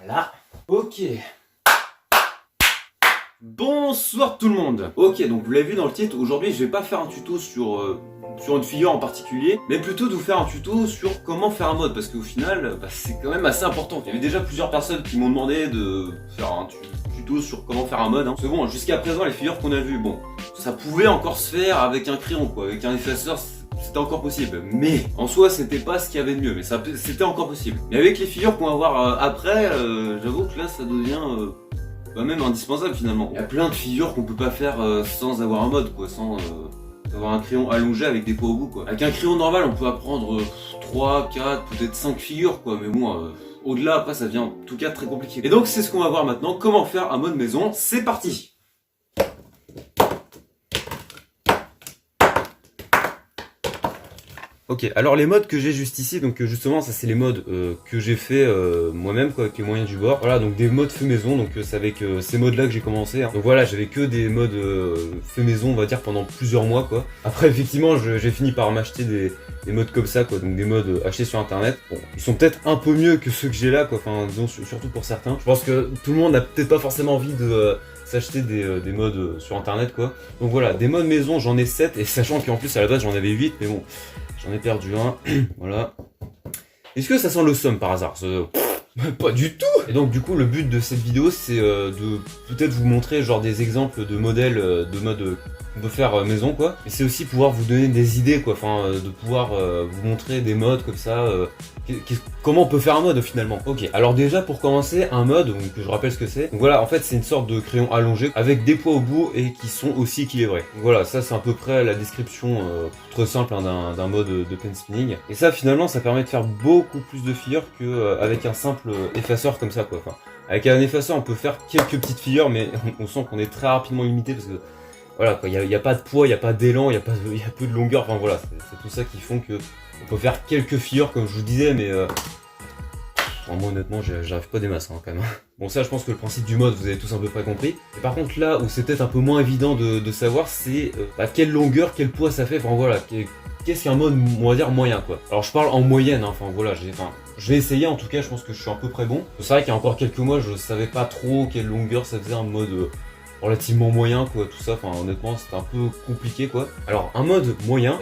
Voilà. Ok. Bonsoir tout le monde. Ok, donc vous l'avez vu dans le titre, aujourd'hui je vais pas faire un tuto sur une figure en particulier, mais plutôt de vous faire un tuto sur comment faire un mode, parce qu'au final, c'est quand même assez important. Il y avait déjà plusieurs personnes qui m'ont demandé de faire un tuto sur comment faire un mode. Parce que bon, jusqu'à présent, les figures qu'on a vues, bon, ça pouvait encore se faire avec un crayon, quoi, avec un effaceur. C'était encore possible, mais en soi c'était pas ce qu'il y avait de mieux, mais c'était encore possible. Mais avec les figures qu'on va voir après, j'avoue que là ça devient même indispensable finalement. Il y a plein de figures qu'on peut pas faire sans avoir un mode, quoi, sans avoir un crayon allongé avec des poids au bout, quoi. Avec un crayon normal on peut apprendre 3, 4, peut-être 5 figures, quoi, mais bon, au-delà après ça devient en tout cas très compliqué. Et donc c'est ce qu'on va voir maintenant, comment faire un mode maison, c'est parti. Ok, alors les modes que j'ai juste ici, donc justement ça c'est les modes que j'ai fait moi-même, quoi, avec les moyens du bord. Voilà, donc des modes fait maison, donc c'est avec ces modes là que j'ai commencé, hein. Donc voilà, j'avais que des modes fait maison, on va dire, pendant plusieurs mois, quoi. Après effectivement j'ai fini par m'acheter des modes comme ça, quoi, donc des modes achetés sur internet. Bon, ils sont peut-être un peu mieux que ceux que j'ai là, quoi, enfin disons surtout pour certains. Je pense que tout le monde n'a peut-être pas forcément envie de s'acheter des modes sur internet, quoi. Donc voilà, des modes maison j'en ai 7, et sachant qu'en plus à la base j'en avais 8, mais bon, j'en ai perdu un, voilà. Est-ce que ça sent le somme par hasard? Pas du tout. Et donc du coup le but de cette vidéo c'est de peut-être vous montrer genre des exemples de modèles de mode qu'on peut faire maison, quoi. Et c'est aussi pouvoir vous donner des idées, quoi, enfin de pouvoir vous montrer des modes comme ça, comment on peut faire un mode finalement. Ok, alors déjà pour commencer, un mode, donc je rappelle ce que c'est. Donc voilà, en fait c'est une sorte de crayon allongé avec des poids au bout et qui sont aussi équilibrés. Donc voilà, ça c'est à peu près la description très simple, hein, d'un mode de pen spinning. Et ça finalement ça permet de faire beaucoup plus de figures qu'avec un simple effaceur comme ça, quoi. Enfin, avec un effaceur on peut faire quelques petites figures, mais on sent qu'on est très rapidement limité parce que voilà, quoi, il n'y a pas de poids, il n'y a pas d'élan, il y a peu de longueur, enfin voilà, c'est tout ça qui font que on peut faire quelques figures comme je vous disais, mais moi honnêtement j'arrive pas des masses, hein, quand même. Bon, ça je pense que le principe du mode vous avez tous à peu près compris. Et par contre là où c'est peut-être un peu moins évident de savoir, c'est quelle longueur, quel poids ça fait, enfin voilà, qu'est-ce qu'un mode, on va dire, moyen, quoi. Alors je parle en moyenne, hein, enfin voilà, je vais essayer, en tout cas je pense que je suis à peu près bon. C'est vrai qu'il y a encore quelques mois je savais pas trop quelle longueur ça faisait un mode relativement moyen, quoi, tout ça, enfin honnêtement c'était un peu compliqué, quoi. Alors un mode moyen,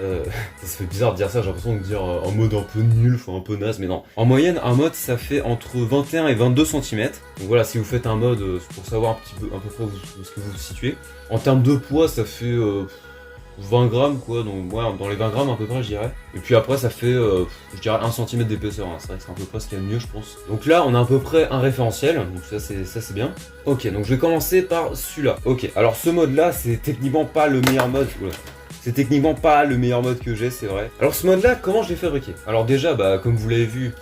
ça se fait bizarre de dire ça, j'ai l'impression de dire un mode un peu nul, enfin un peu naze, mais non. En moyenne un mode ça fait entre 21 et 22 cm. Donc voilà, si vous faites un mode, pour savoir un petit peu à peu près où ce que vous vous situez. En termes de poids ça fait 20 grammes, quoi, donc ouais, dans les 20 grammes à peu près je dirais. Et puis après ça fait je dirais 1 cm d'épaisseur, hein. C'est vrai que c'est à peu près ce qu'il y a de mieux, je pense. Donc là on a à peu près un référentiel, donc ça c'est bien. Ok, donc je vais commencer par celui-là. Ok, alors ce mode là c'est techniquement pas le meilleur mode. Oula. C'est techniquement pas le meilleur mode que j'ai, c'est vrai. Alors ce mode là, comment je l'ai fabriqué? Alors déjà, comme vous l'avez vu,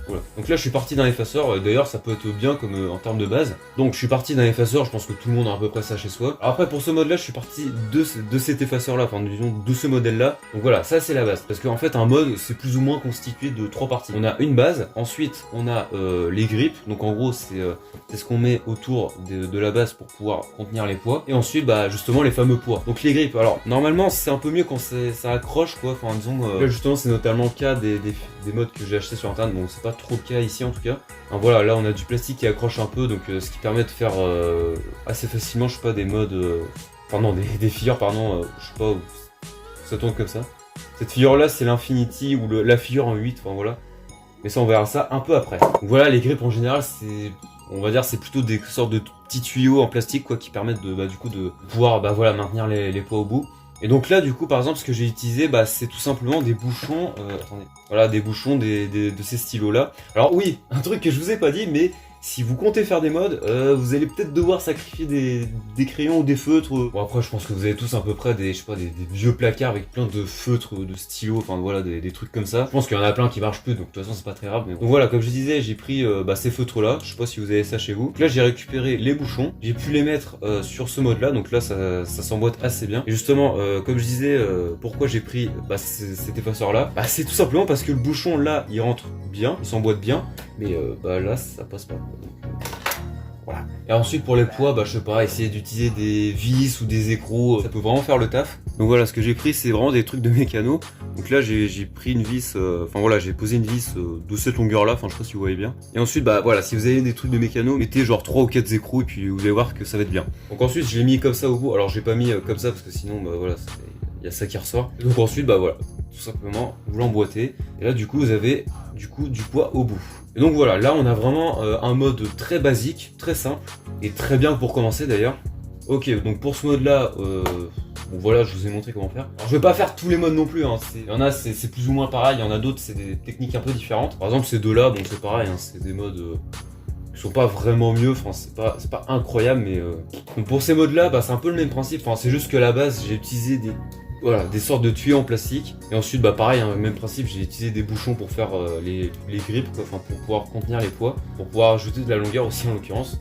voilà. Donc là je suis parti d'un effaceur, d'ailleurs ça peut être bien comme en termes de base. Donc je suis parti d'un effaceur, je pense que tout le monde a à peu près ça chez soi. Alors après pour ce mode là je suis parti de cet effaceur là, enfin disons de ce modèle là. Donc voilà, ça c'est la base. Parce qu'en fait un mode c'est plus ou moins constitué de 3 parties. On a une base, ensuite on a les grippes, donc en gros c'est ce qu'on met autour de la base pour pouvoir contenir les poids. Et ensuite justement les fameux poids. Donc les grippes, alors normalement c'est un peu mieux quand ça accroche, quoi, enfin disons là justement c'est notamment le cas des modes que j'ai acheté sur internet. Bon c'est pas trop le cas ici en tout cas. Enfin, voilà, là on a du plastique qui accroche un peu, donc ce qui permet de faire assez facilement, je sais pas, des modes, pardon, des figures, pardon, je sais pas, où ça tourne comme ça. Cette figure là c'est l'Infinity ou la figure en 8, enfin voilà. Mais ça on verra ça un peu après. Donc voilà, les grippes en général c'est, on va dire, c'est plutôt des sortes de petits tuyaux en plastique, quoi, qui permettent du coup de pouvoir voilà, maintenir les poids au bout. Et donc là du coup par exemple ce que j'ai utilisé c'est tout simplement des bouchons, attendez, voilà, des bouchons de ces stylos là. Alors oui, un truc que je vous ai pas dit, mais si vous comptez faire des modes, vous allez peut-être devoir sacrifier des crayons ou des feutres. Bon après je pense que vous avez tous à peu près je sais pas, des vieux placards avec plein de feutres, de stylos, enfin voilà, des trucs comme ça. Je pense qu'il y en a plein qui marchent plus, donc de toute façon c'est pas très grave. Mais bon. Donc voilà, comme je disais, j'ai pris ces feutres là, je sais pas si vous avez ça chez vous. Donc là j'ai récupéré les bouchons, j'ai pu les mettre sur ce mode là, donc là ça s'emboîte assez bien. Et justement, comme je disais, pourquoi j'ai pris cet effaceur là, c'est tout simplement parce que le bouchon là il rentre bien, il s'emboîte bien, mais là ça passe pas. Voilà. Et ensuite pour les poids, bah je sais pas, essayer d'utiliser des vis ou des écrous, ça peut vraiment faire le taf. Donc voilà, ce que j'ai pris c'est vraiment des trucs de mécano. Donc là j'ai pris une vis, enfin voilà, j'ai posé une vis de cette longueur là, enfin je sais pas si vous voyez bien. Et ensuite bah voilà, si vous avez des trucs de mécano, mettez genre 3 ou 4 écrous et puis vous allez voir que ça va être bien. Donc ensuite je l'ai mis comme ça au bout, alors j'ai pas mis comme ça parce que sinon bah voilà, il y a ça qui ressort. Et donc ensuite bah voilà, tout simplement vous l'emboîtez. Et là du coup vous avez du poids au bout. Et donc voilà, là on a vraiment un mode très basique, très simple et très bien pour commencer d'ailleurs. Ok, donc pour ce mode là, bon voilà, je vous ai montré comment faire. Alors je vais pas faire tous les modes non plus, hein. Il y en a c'est plus ou moins pareil, il y en a d'autres c'est des techniques un peu différentes. Par exemple ces deux là, bon c'est pareil, hein, c'est des modes qui sont pas vraiment mieux, enfin c'est pas incroyable mais donc pour ces modes là, bah, c'est un peu le même principe, enfin c'est juste que à la base j'ai utilisé des sortes de tuyaux en plastique. Et ensuite, bah pareil, hein, même principe, j'ai utilisé des bouchons pour faire les grippes, quoi, enfin pour pouvoir contenir les poids, pour pouvoir ajouter de la longueur aussi en l'occurrence.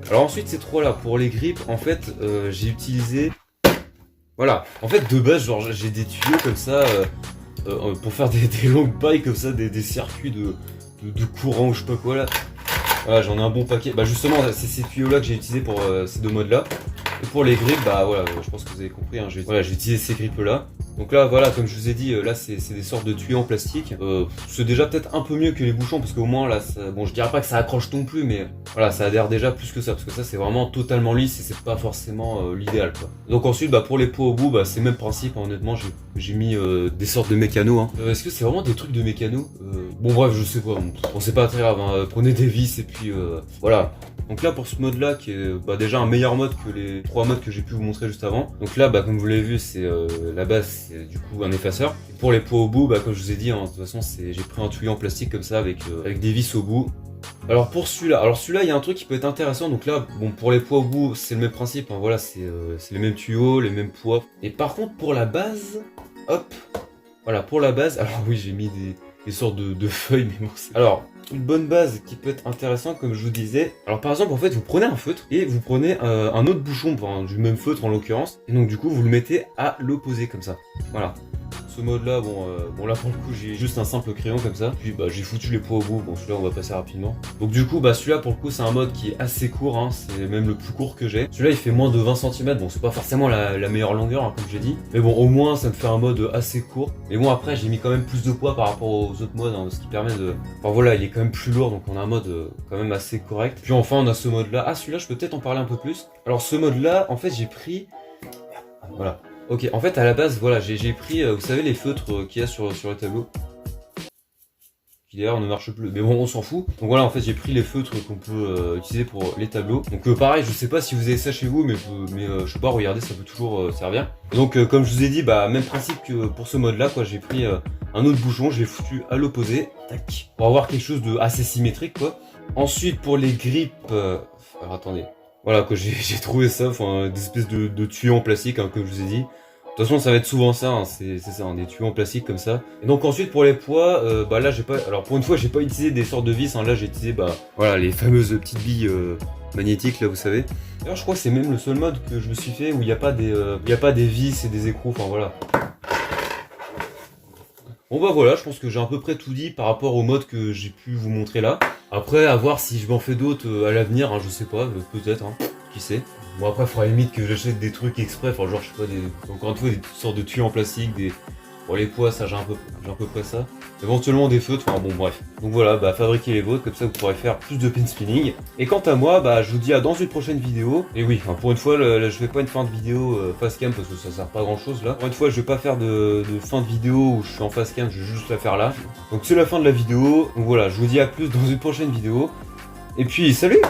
Alors ensuite, ces trois là, pour les grippes, en fait, j'ai utilisé... Voilà, en fait de base, genre j'ai des tuyaux comme ça, pour faire des longues pailles comme ça, des circuits de courant ou je sais pas quoi là. Voilà, j'en ai un bon paquet. Bah justement, c'est ces tuyaux là que j'ai utilisé pour ces deux modes là. Et pour les grippes, bah voilà, je pense que vous avez compris, hein, j'ai utilisé ces grippes là. Donc là, voilà, comme je vous ai dit, là c'est des sortes de tuyaux en plastique. C'est déjà peut-être un peu mieux que les bouchons, parce qu'au moins là, bon je dirais pas que ça accroche non plus, mais voilà, ça adhère déjà plus que ça, parce que ça c'est vraiment totalement lisse et c'est pas forcément l'idéal quoi. Donc ensuite, bah pour les poids au bout, bah c'est le même principe, hein, honnêtement, j'ai mis des sortes de mécano. Hein. Est-ce que c'est vraiment des trucs de mécano bon bref, je sais pas, bon c'est pas très grave, hein, prenez des vis et puis voilà. Donc là pour ce mode là qui est bah, déjà un meilleur mode que les 3 modes que j'ai pu vous montrer juste avant. Donc là bah comme vous l'avez vu c'est la base c'est du coup un effaceur. Et pour les poids au bout bah comme je vous ai dit hein, de toute façon j'ai pris un tuyau en plastique comme ça avec des vis au bout. Alors pour celui-là, il y a un truc qui peut être intéressant. Donc là bon pour les poids au bout c'est le même principe hein, voilà c'est les mêmes tuyaux, les mêmes poids. Et par contre pour la base, hop, voilà pour la base, alors oui j'ai mis des sortes de feuilles mais bon alors une bonne base qui peut être intéressant comme je vous disais. Alors par exemple en fait vous prenez un feutre et vous prenez un autre bouchon, enfin, du même feutre en l'occurrence, et donc du coup vous le mettez à l'opposé comme ça. Voilà. Ce mode là, bon là pour le coup j'ai juste un simple crayon comme ça, puis bah j'ai foutu les poids au bout, bon celui-là on va passer rapidement. Donc du coup bah celui-là pour le coup c'est un mode qui est assez court, hein, c'est même le plus court que j'ai. Celui-là il fait moins de 20 cm, bon c'est pas forcément la meilleure longueur hein, comme j'ai dit, mais bon au moins ça me fait un mode assez court. Mais bon après j'ai mis quand même plus de poids par rapport aux autres modes, hein, ce qui permet de... Enfin voilà il est quand même plus lourd, donc on a un mode quand même assez correct. Puis enfin on a ce mode là, ah celui-là je peux peut-être en parler un peu plus. Alors ce mode là en fait j'ai pris... Voilà. Ok, en fait à la base, voilà, j'ai pris, vous savez les feutres qu'il y a sur le tableau, qui d'ailleurs ne marchent plus, mais bon on s'en fout. Donc voilà, en fait j'ai pris les feutres qu'on peut utiliser pour les tableaux. Donc pareil, je sais pas si vous avez ça chez vous, mais je sais pas, regardez, ça peut toujours servir. Et donc comme je vous ai dit, bah même principe que pour ce mode là, quoi, j'ai pris un autre bouchon, je l'ai foutu à l'opposé, tac, pour avoir quelque chose de assez symétrique quoi. Ensuite pour les grippes, alors attendez. Voilà, que j'ai trouvé ça, enfin, des espèces de tuyaux en plastique, hein, comme je vous ai dit. De toute façon, ça va être souvent ça, hein, c'est ça, hein, des tuyaux en plastique comme ça. Et donc ensuite, pour les poids, bah là, j'ai pas... Alors pour une fois, j'ai pas utilisé des sortes de vis, hein, là, j'ai utilisé, bah, voilà, les fameuses petites billes magnétiques, là, vous savez. D'ailleurs, je crois que c'est même le seul mode que je me suis fait où il n'y a pas des vis et des écrous, enfin, voilà. Bon bah voilà, je pense que j'ai à peu près tout dit par rapport au mode que j'ai pu vous montrer là. Après, à voir si je m'en fais d'autres à l'avenir, hein, je sais pas, peut-être, hein, qui sait. Bon après, il faudra limite que j'achète des trucs exprès, enfin genre, je sais pas, encore une fois, des sortes de tuyaux en plastique, Bon les poids, ça j'ai à peu près ça. Éventuellement des feutres, enfin bon bref. Donc voilà, bah fabriquez les vôtres, comme ça vous pourrez faire plus de pin spinning. Et quant à moi, bah je vous dis à dans une prochaine vidéo. Et oui, hein, pour une fois, là, je vais pas une fin de vidéo face cam parce que ça sert pas à grand chose là. Pour une fois, je vais pas faire de fin de vidéo où je suis en face cam, je vais juste la faire là. Donc c'est la fin de la vidéo. Donc voilà, je vous dis à plus dans une prochaine vidéo. Et puis salut!